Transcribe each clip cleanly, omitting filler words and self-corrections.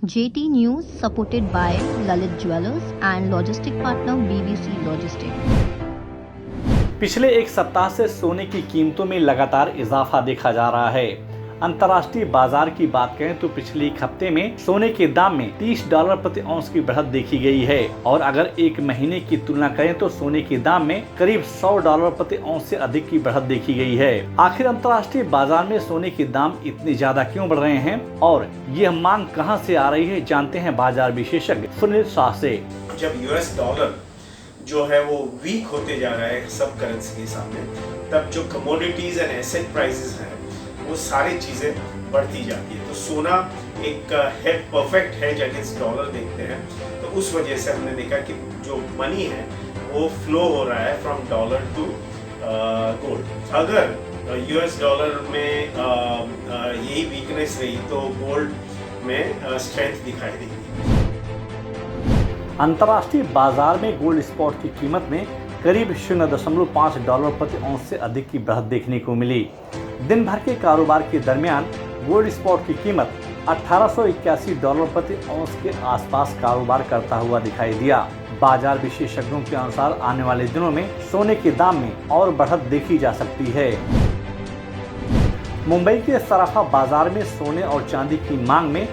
JT News supported by Lalit Jewellers and logistic partner BBC Logistics। पिछले एक सप्ताह से सोने की कीमतों में लगातार इजाफा देखा जा रहा है। अंतर्राष्ट्रीय बाजार की बात करें तो पिछले एक हफ्ते में सोने के दाम में $30 प्रति औंस की बढ़त देखी गई है और अगर एक महीने की तुलना करें तो सोने के दाम में करीब $100 प्रति औंस से अधिक की बढ़त देखी गई है। आखिर अंतर्राष्ट्रीय बाजार में सोने के दाम इतने ज्यादा क्यों बढ़ रहे हैं और यह मांग कहां से आ रही है, जानते हैं बाजार विशेषज्ञ सुनील शाह से। जब यूएस डॉलर जो है वो वीक होते जा रहा है सब करेंसी के सामने, तब जो कमोडिटीज एंड एसेट प्राइसेस हैं वो सारी चीज़ें बढ़ती जाती है। तो सोना एक है परफेक्ट हेज अगेंस्ट डॉलर देखते हैं, तो उस वजह से हमने देखा कि जो मनी है वो फ्लो हो रहा है फ्रॉम डॉलर टू गोल्ड। अगर यूएस डॉलर में यही वीकनेस रही तो गोल्ड में स्ट्रेंथ दिखाई देगी। अंतर्राष्ट्रीय बाजार में गोल्ड स्पॉट की कीमत में करीब $0.5 प्रति औंस से अधिक की बढ़त देखने को मिली। दिन भर के कारोबार के दरमियान गोल्ड स्पॉट की कीमत $1881 प्रति औंस के आसपास कारोबार करता हुआ दिखाई दिया। बाजार विशेषज्ञों के अनुसार आने वाले दिनों में सोने के दाम में और बढ़त देखी जा सकती है। मुंबई के सराफा बाजार में सोने और चांदी की मांग में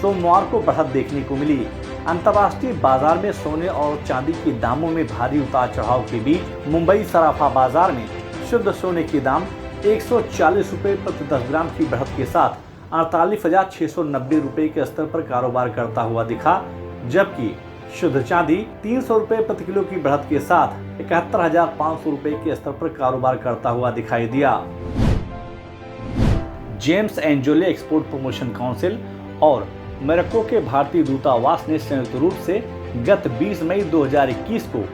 सोमवार को बढ़त देखने को मिली। अंतर्राष्ट्रीय बाजार में सोने और चांदी के दामों में भारी उतार चढ़ाव के बीच मुंबई सराफा बाजार में शुद्ध सोने के दाम ₹140 प्रति 10 ग्राम की बढ़त के साथ 48,690 रुपए के स्तर पर कारोबार करता हुआ दिखा, जबकि शुद्ध चांदी ₹300 प्रति किलो की बढ़त के साथ 71,500 रुपए के स्तर पर कारोबार करता हुआ दिखाई दिया। Gems and jewellery export promotion council और मोरक्को के भारतीय दूतावास ने संयुक्त रूप से गत 20 मई 2021 को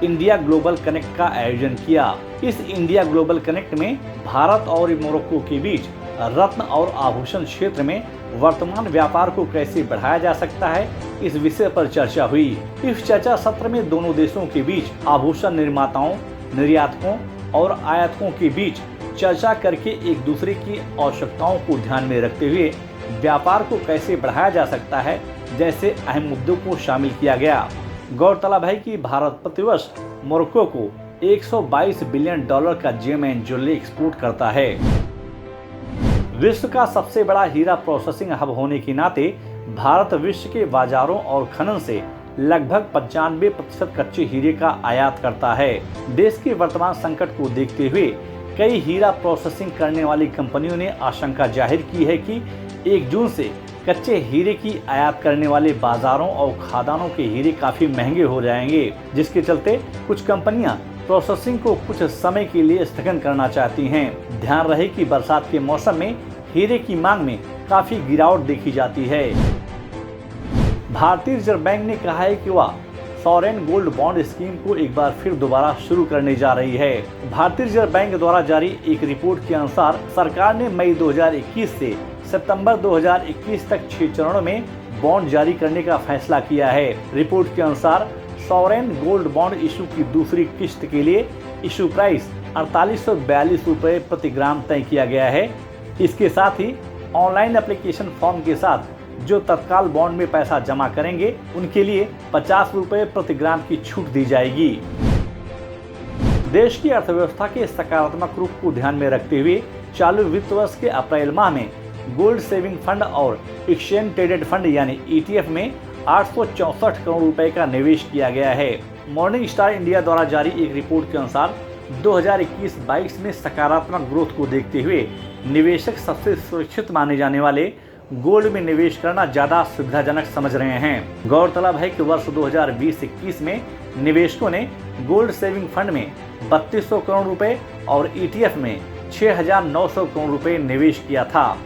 इंडिया ग्लोबल कनेक्ट का आयोजन किया। इस इंडिया ग्लोबल कनेक्ट में भारत और मोरक्को के बीच रत्न और आभूषण क्षेत्र में वर्तमान व्यापार को कैसे बढ़ाया जा सकता है, इस विषय पर चर्चा हुई। इस चर्चा सत्र में दोनों देशों के बीच आभूषण निर्माताओं, निर्यातकों और आयातकों के बीच चर्चा करके एक दूसरे की आवश्यकताओं को ध्यान में रखते हुए व्यापार को कैसे बढ़ाया जा सकता है जैसे अहम मुद्दों को शामिल किया गया। गौरतलब है कि भारत प्रतिवर्ष मोरक्को को $122 बिलियन का जेम एंड ज्वेलरी एक्सपोर्ट करता है। विश्व का सबसे बड़ा हीरा प्रोसेसिंग हब होने के नाते भारत विश्व के बाजारों और खनन से लगभग 95% कच्चे हीरे का आयात करता है। देश के वर्तमान संकट को देखते हुए कई हीरा प्रोसेसिंग करने वाली कंपनियों ने आशंका जाहिर की है कि 1 जून से कच्चे हीरे की आयात करने वाले बाजारों और खदानों के हीरे काफी महंगे हो जाएंगे, जिसके चलते कुछ कंपनियां प्रोसेसिंग को कुछ समय के लिए स्थगन करना चाहती हैं। ध्यान रहे कि बरसात के मौसम में हीरे की मांग में काफी गिरावट देखी जाती है। भारतीय रिजर्व बैंक ने कहा है कि वह सॉवरेन गोल्ड बॉन्ड स्कीम को एक बार फिर दोबारा शुरू करने जा रही है। भारतीय रिजर्व बैंक द्वारा जारी एक रिपोर्ट के अनुसार सरकार ने मई 2021 से सितंबर 2021 तक 6 चरणों में बॉन्ड जारी करने का फैसला किया है। रिपोर्ट के अनुसार सॉवरेन गोल्ड बॉन्ड इशू की दूसरी किश्त के लिए इशू प्राइस 4842 रुपए प्रति ग्राम तय किया गया है। इसके साथ ही ऑनलाइन एप्लीकेशन फॉर्म के साथ जो तत्काल बॉन्ड में पैसा जमा करेंगे उनके लिए 50 रुपए प्रति ग्राम की छूट दी जाएगी। देश की अर्थव्यवस्था के सकारात्मक रूप को ध्यान में रखते हुए चालू वित्त वर्ष के अप्रैल माह में गोल्ड सेविंग फंड और एक्सचेंज ट्रेडेड फंड यानी ETF में 864 करोड़ रुपए का निवेश किया गया है। मॉर्निंग स्टार इंडिया द्वारा जारी एक रिपोर्ट के अनुसार 2021-22 में सकारात्मक ग्रोथ को देखते हुए निवेशक सबसे सुरक्षित माने जाने वाले गोल्ड में निवेश करना ज्यादा सुविधाजनक समझ रहे हैं। गौरतलब है कि वर्ष 2020-21 में निवेशकों ने गोल्ड सेविंग फंड में 3200 करोड़ रुपए और ETF में 6900 करोड़ रुपए निवेश किया था।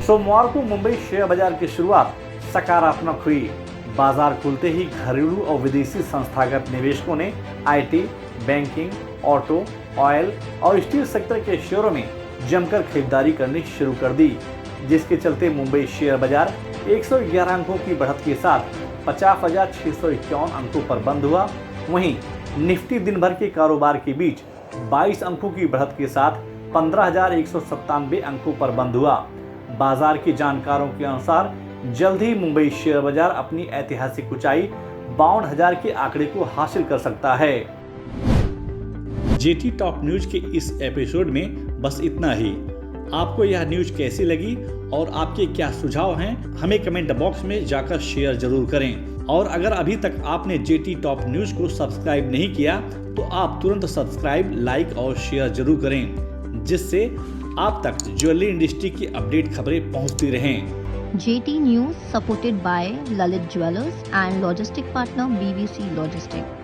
सोमवार को मुंबई शेयर बाजार की शुरुआत सकारात्मक हुई। बाजार खुलते ही घरेलू और विदेशी संस्थागत निवेशकों ने IT, बैंकिंग, ऑटो, ऑयल और स्टील सेक्टर के शेयरों में जमकर खरीदारी करनी शुरू कर दी, जिसके चलते मुंबई शेयर बाजार 111 अंकों की बढ़त के साथ 50,651 अंकों पर बंद हुआ। वहीं निफ्टी दिन भर के कारोबार के बीच 22 अंकों की बढ़त के साथ 15,197 अंकों पर बंद हुआ। बाजार के जानकारों के अनुसार जल्द ही मुंबई शेयर बाजार अपनी ऐतिहासिक ऊंचाई 52,000 के आंकड़े को हासिल कर सकता है। जेटी टॉप न्यूज के इस एपिसोड में बस इतना ही। आपको यह न्यूज कैसी लगी और आपके क्या सुझाव हैं, हमें कमेंट बॉक्स में जाकर शेयर जरूर करें। और अगर अभी तक आपने जेटी टॉप न्यूज को सब्सक्राइब नहीं किया तो आप तुरंत सब्सक्राइब, लाइक और शेयर जरूर करें, जिससे आप तक ज्वेलरी इंडस्ट्री की अपडेट खबरें पहुंचती रहें। JT News supported by Lalit Jewelers and logistic partner BVC Logistics.